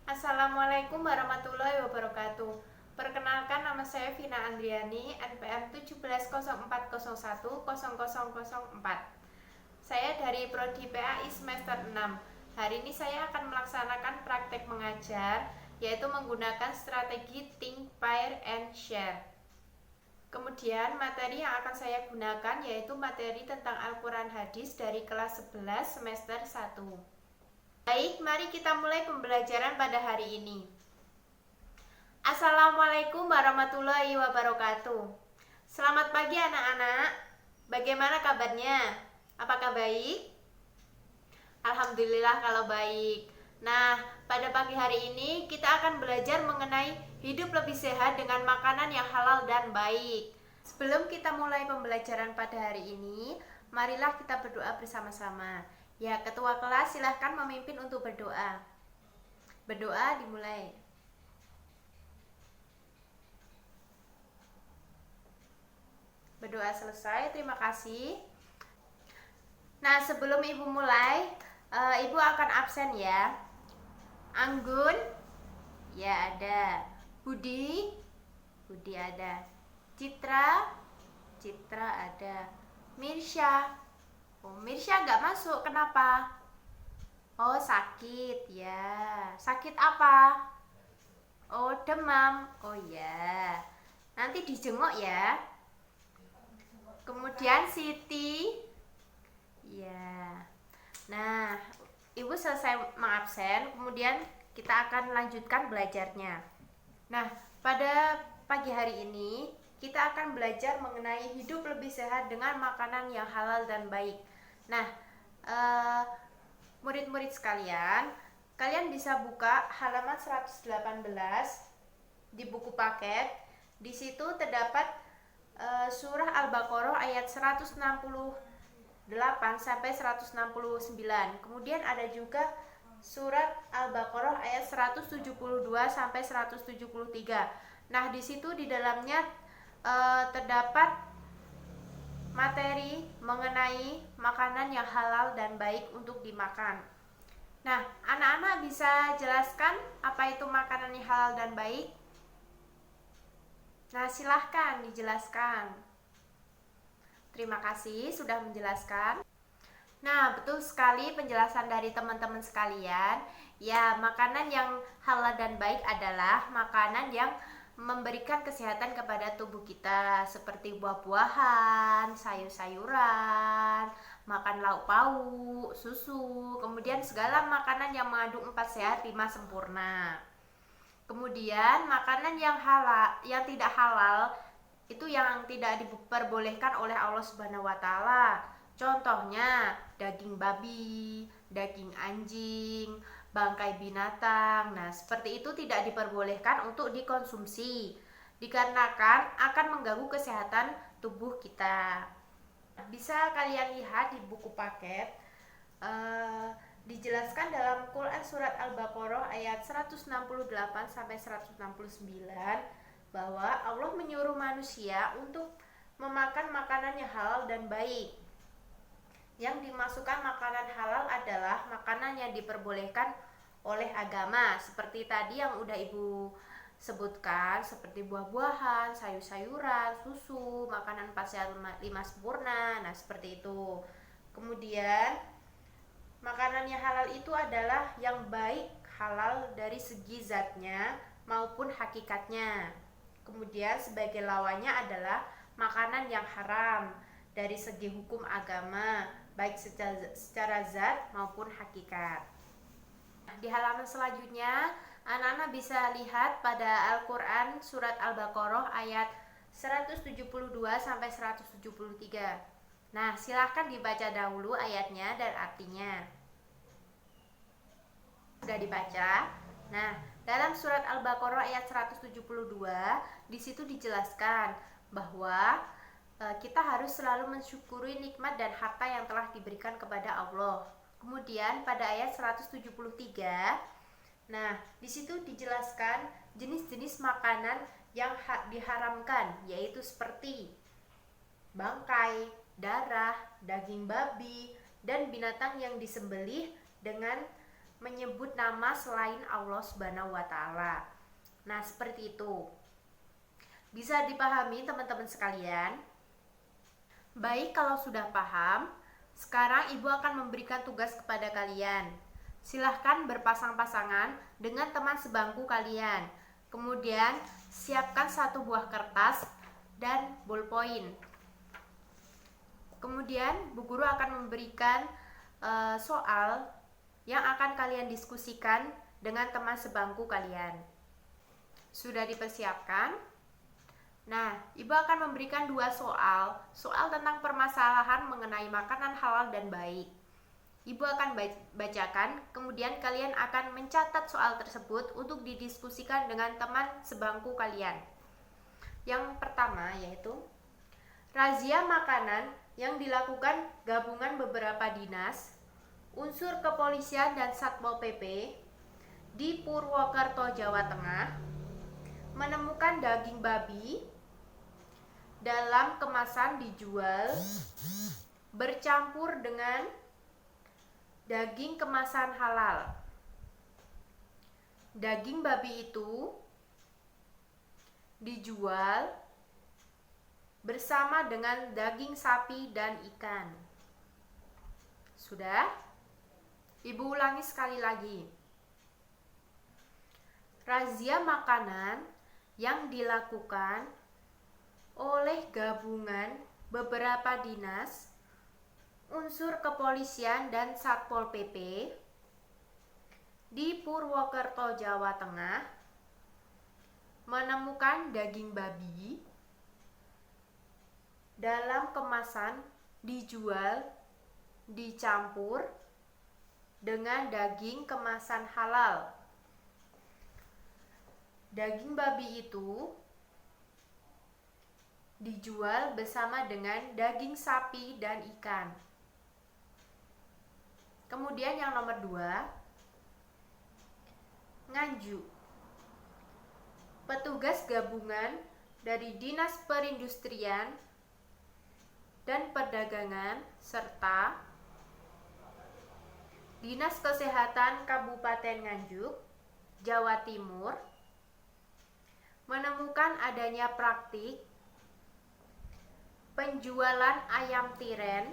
Assalamualaikum warahmatullahi wabarakatuh. Perkenalkan, nama saya Vina Andriani, NPM 1704010004. Saya dari Prodi PAI semester 6. Hari ini saya akan melaksanakan praktek mengajar, yaitu menggunakan strategi Think, Pair, and Share. Kemudian materi yang akan saya gunakan yaitu materi tentang Al-Quran Hadis dari kelas 11 semester 1. Baik, mari kita mulai pembelajaran pada hari ini. Assalamualaikum warahmatullahi wabarakatuh. Selamat pagi anak-anak. Bagaimana kabarnya? Apakah baik? Alhamdulillah kalau baik. Nah, pada pagi hari ini kita akan belajar mengenai hidup lebih sehat dengan makanan yang halal dan baik. Sebelum kita mulai pembelajaran pada hari ini, marilah kita berdoa bersama-sama. Ya, ketua kelas silahkan memimpin untuk berdoa. Berdoa dimulai. Berdoa selesai, terima kasih. Nah, sebelum ibu mulai, ibu akan absen ya. Anggun, ya ada. Budi, Budi ada. Citra, Citra ada. Mirsya, oh Mirsya gak masuk, kenapa? Oh sakit ya. Sakit apa? Oh demam. Oh ya. Nanti dijenguk ya. Kemudian Siti. Ya. Nah, ibu selesai mengabsen, kemudian kita akan lanjutkan belajarnya. Nah, pada pagi hari ini kita akan belajar mengenai hidup lebih sehat dengan makanan yang halal dan baik. Nah, murid-murid sekalian, kalian bisa buka halaman 118 di buku paket. Di situ terdapat surah Al-Baqarah ayat 168 sampai 169. Kemudian ada juga surat Al-Baqarah ayat 172 sampai 173. Nah, di situ di dalamnya terdapat materi mengenai makanan yang halal dan baik untuk dimakan. Nah, anak-anak bisa jelaskan apa itu makanan yang halal dan baik? Nah, silahkan dijelaskan. Terima kasih sudah menjelaskan. Nah, betul sekali penjelasan dari teman-teman sekalian. Ya, makanan yang halal dan baik adalah makanan yang memberikan kesehatan kepada tubuh kita, seperti buah-buahan, sayur-sayuran, makan lauk pauk, susu, kemudian segala makanan yang mengandung 4 sehat 5 sempurna. Kemudian makanan yang halal, yang tidak halal itu yang tidak diperbolehkan oleh Allah Subhanahu wa taala. Contohnya daging babi, daging anjing, bangkai binatang. Nah, seperti itu tidak diperbolehkan untuk dikonsumsi dikarenakan akan mengganggu kesehatan tubuh kita. Bisa kalian lihat di buku paket, dijelaskan dalam Quran surat Al-Baqarah ayat 168 sampai 169 bahwa Allah menyuruh manusia untuk memakan makanan yang halal dan baik. Yang dimasukkan makanan halal adalah makanan yang diperbolehkan oleh agama, seperti tadi yang udah ibu sebutkan, seperti buah-buahan, sayur-sayuran, susu, makanan 4 sehat 5 sempurna. Nah, seperti itu. Kemudian makanan yang halal itu adalah yang baik, halal dari segi zatnya maupun hakikatnya. Kemudian sebagai lawannya adalah makanan yang haram dari segi hukum agama, baik secara zat maupun hakikat. Di halaman selanjutnya, anak-anak bisa lihat pada Al-Quran surat Al-Baqarah ayat 172 sampai 173. Nah, silahkan dibaca dahulu ayatnya dan artinya. Sudah dibaca? Nah, dalam surat Al-Baqarah ayat 172, di situ dijelaskan bahwa kita harus selalu mensyukuri nikmat dan harta yang telah diberikan kepada Allah. Kemudian pada ayat 173, nah, di situ dijelaskan jenis-jenis makanan yang diharamkan, yaitu seperti bangkai, darah, daging babi, dan binatang yang disembelih dengan menyebut nama selain Allah Subhanahu wa taala. Nah, seperti itu. Bisa dipahami teman-teman sekalian? Baik, kalau sudah paham, sekarang Ibu akan memberikan tugas kepada kalian. Silahkan berpasang-pasangan dengan teman sebangku kalian. Kemudian, siapkan satu buah kertas dan ballpoint. Kemudian, Bu Guru akan memberikan soal yang akan kalian diskusikan dengan teman sebangku kalian. Sudah dipersiapkan? Nah, Ibu akan memberikan dua soal tentang permasalahan mengenai makanan halal dan baik. Ibu akan bacakan, kemudian kalian akan mencatat soal tersebut untuk didiskusikan dengan teman sebangku kalian. Yang pertama yaitu razia makanan yang dilakukan gabungan beberapa dinas, unsur kepolisian dan Satpol PP di Purwokerto, Jawa Tengah menemukan daging babi dalam kemasan dijual bercampur dengan daging kemasan halal. Daging babi itu dijual bersama dengan daging sapi dan ikan. Sudah? Ibu ulangi sekali lagi. Razia makanan yang dilakukan oleh gabungan beberapa dinas, unsur kepolisian dan Satpol PP di Purwokerto, Jawa Tengah menemukan daging babi dalam kemasan dijual dicampur dengan daging kemasan halal. Daging babi itu dijual bersama dengan daging sapi dan ikan. Kemudian yang nomor 2, Nganjuk. Petugas gabungan dari Dinas Perindustrian dan Perdagangan serta Dinas Kesehatan Kabupaten Nganjuk, Jawa Timur menemukan adanya praktik penjualan ayam tiren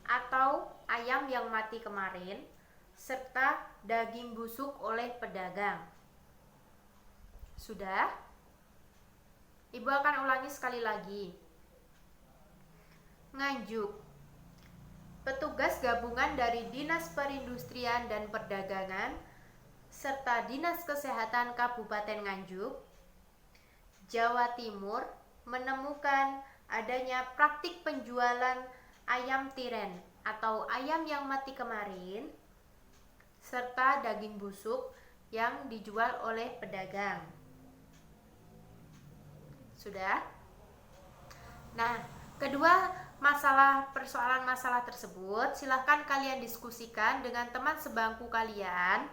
atau ayam yang mati kemarin serta daging busuk oleh pedagang. Sudah? Ibu akan ulangi sekali lagi. Nganjuk. Petugas gabungan dari Dinas Perindustrian dan Perdagangan serta Dinas Kesehatan Kabupaten Nganjuk, Jawa Timur menemukan adanya praktik penjualan ayam tiren atau ayam yang mati kemarin serta daging busuk yang dijual oleh pedagang. Sudah? Nah, kedua persoalan masalah tersebut silahkan kalian diskusikan dengan teman sebangku kalian.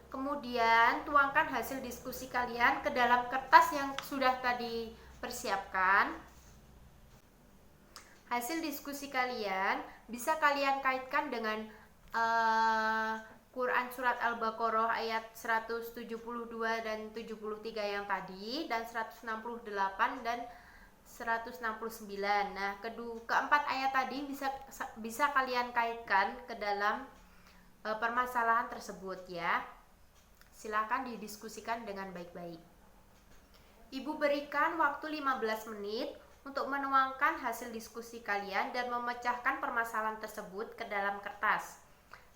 Kemudian tuangkan hasil diskusi kalian ke dalam kertas yang sudah tadi persiapkan. Hasil diskusi kalian bisa kalian kaitkan dengan Quran Surat Al-Baqarah ayat 172 dan 73 yang tadi, dan 168 dan 169. Nah, keempat ayat tadi bisa kalian kaitkan ke dalam permasalahan tersebut ya. Silakan didiskusikan dengan baik-baik. Ibu berikan waktu 15 menit untuk menuangkan hasil diskusi kalian dan memecahkan permasalahan tersebut ke dalam kertas.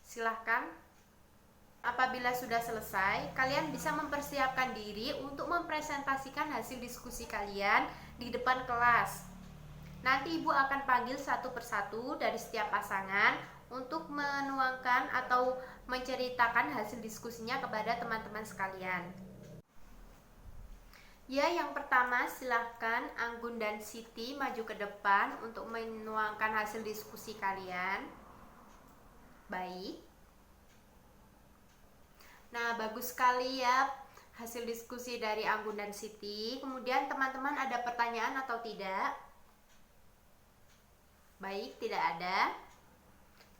Silahkan. Apabila sudah selesai, kalian bisa mempersiapkan diri untuk mempresentasikan hasil diskusi kalian di depan kelas. Nanti Ibu akan panggil satu persatu dari setiap pasangan untuk menuangkan atau menceritakan hasil diskusinya kepada teman-teman sekalian. Ya, yang pertama silahkan Anggun dan Siti maju ke depan untuk menuangkan hasil diskusi kalian. Baik. Nah, bagus sekali ya hasil diskusi dari Anggun dan Siti. Kemudian teman-teman ada pertanyaan atau tidak? Baik, tidak ada.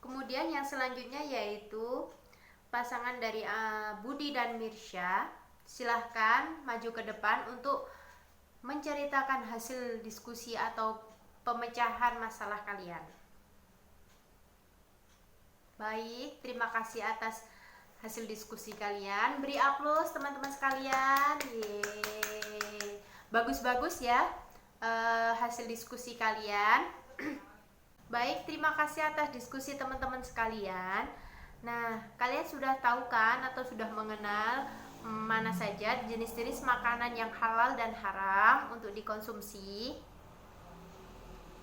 Kemudian yang selanjutnya yaitu pasangan dari Budi dan Mirsya, silahkan maju ke depan untuk menceritakan hasil diskusi atau pemecahan masalah kalian. Baik, terima kasih atas hasil diskusi kalian. Beri aplaus teman-teman sekalian. Yeay. Bagus-bagus ya hasil diskusi kalian. Baik, terima kasih atas diskusi teman-teman sekalian. Nah, kalian sudah tahu kan atau sudah mengenal mana saja jenis-jenis makanan yang halal dan haram untuk dikonsumsi?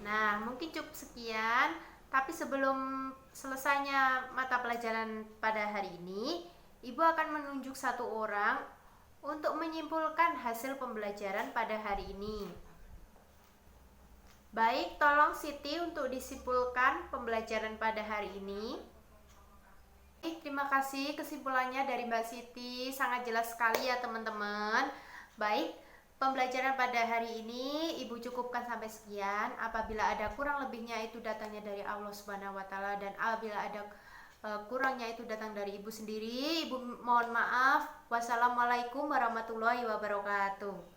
Nah, mungkin cukup sekian. Tapi sebelum selesainya mata pelajaran pada hari ini, Ibu akan menunjuk satu orang untuk menyimpulkan hasil pembelajaran pada hari ini. Baik, tolong Siti untuk disimpulkan pembelajaran pada hari ini. Terima kasih kesimpulannya dari Mbak Siti, sangat jelas sekali ya teman-teman. Baik, pembelajaran pada hari ini Ibu cukupkan sampai sekian. Apabila ada kurang lebihnya itu datangnya dari Allah Subhanahu wa taala, dan apabila ada kurangnya itu datang dari Ibu sendiri, Ibu mohon maaf. Wassalamualaikum warahmatullahi wabarakatuh.